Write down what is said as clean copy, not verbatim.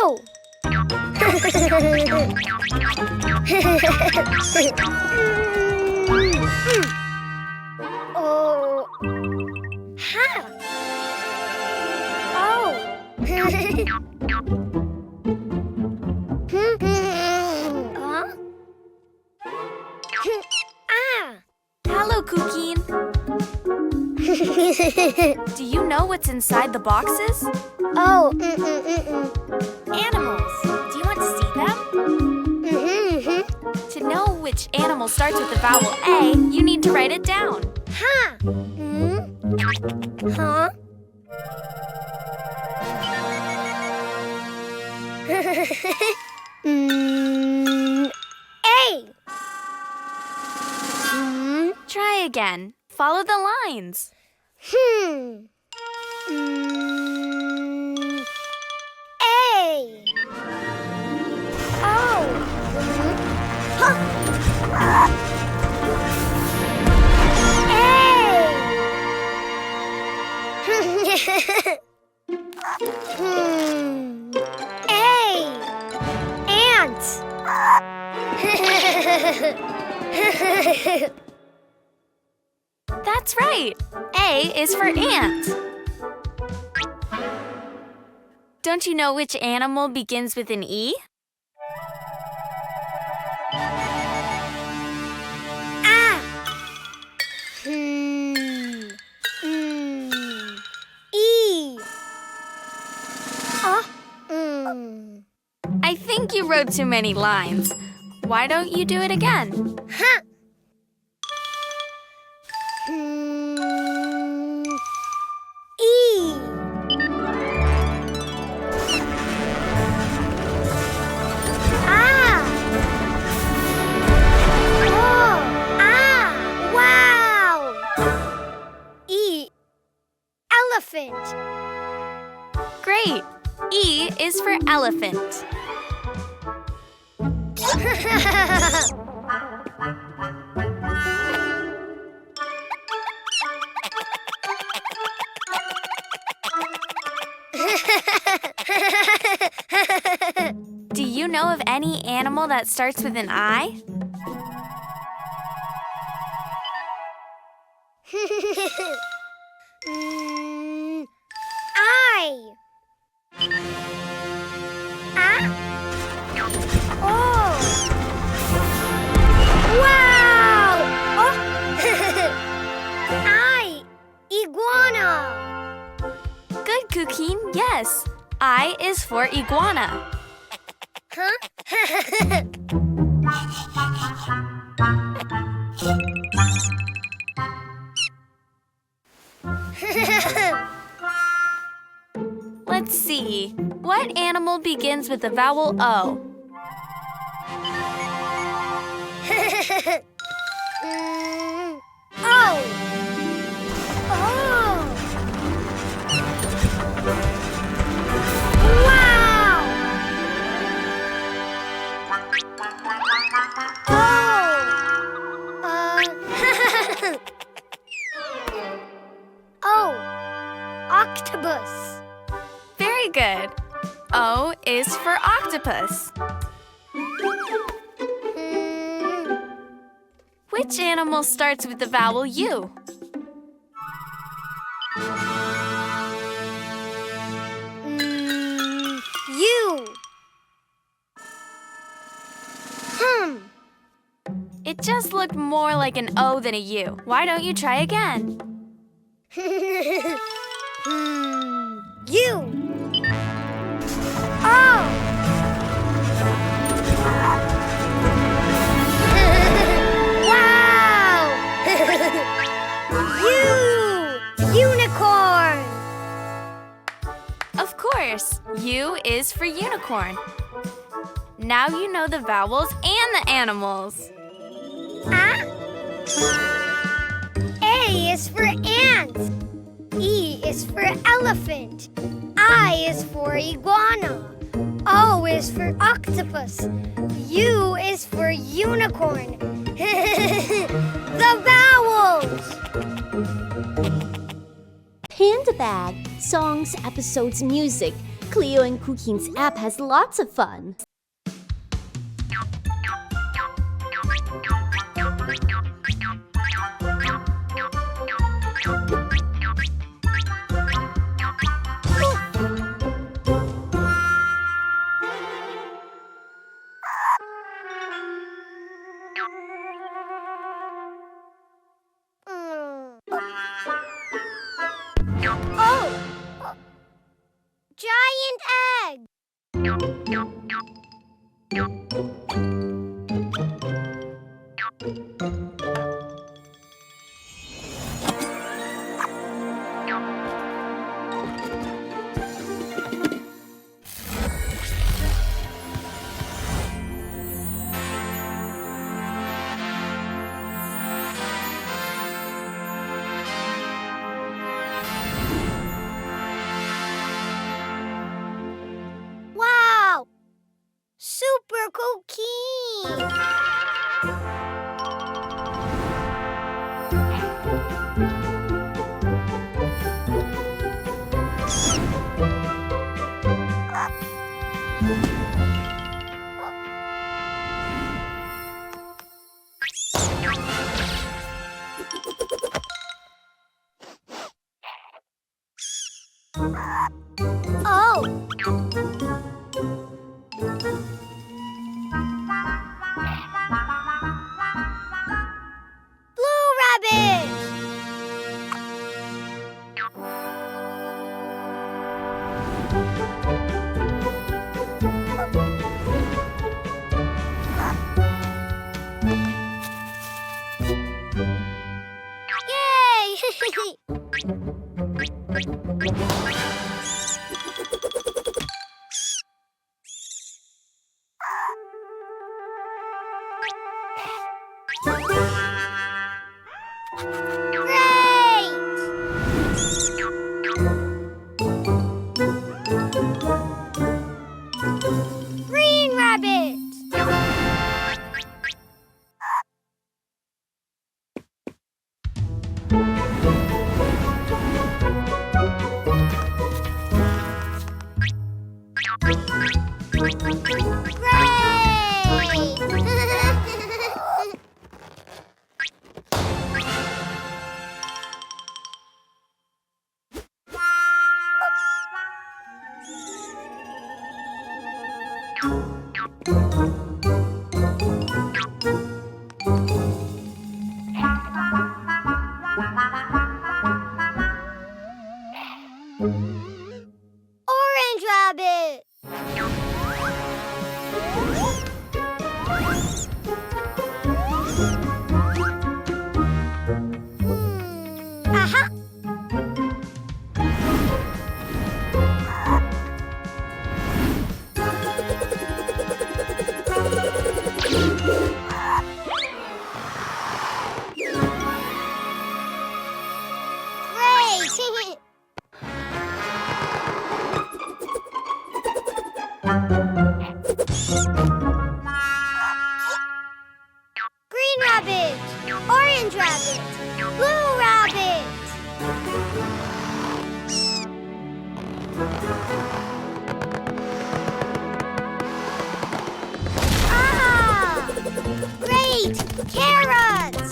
Oh! Oh. Ha. Oh. Huh? Ah. Hello, Cuquín. Do you know what's inside the boxes? Oh. Animals. Do you want to see them? To know which animal starts with the vowel A, you need to write it down. Ha. Huh? A. Try again. Follow the lines. A. Oh. Huh. A. Ant. That's right. A is for ant. Don't you know which animal begins with an E? Ah. E. I think you wrote too many lines. Why don't you do it again? Huh. E. Ah. Oh. Ah. Wow. E. Elephant. Great. E is for elephant. Do you know of any animal that starts with an I? I. Ah. Oh. Wow. Oh. I. Iguana. Good, Cuquín. Yes. I is for iguana. Huh? Let's see. What animal begins with the vowel O? Oh. Oh. Wow. Oh. Octopus. Very good. O is for octopus. Which animal starts with the vowel U? U. It just looked more like an O than a U. Why don't you try again? U. Oh. Wow. Unicorn. Of course, U is for unicorn. Now you know the vowels and the animals. A is for ant. E is for elephant. I is for iguana. O is for octopus. U is for unicorn. The vowels! Panda Bag, songs, episodes, music, Cleo and Cuquín's app has lots of fun. Oh! Giant egg! Wow! Super Cuquin! Oh! Blue rabbit! Great! Green rabbit! Great! Orange rabbit! Aha! Great! Green rabbit! Orange rabbit! Blue rabbit! Ah! Great! Carrots!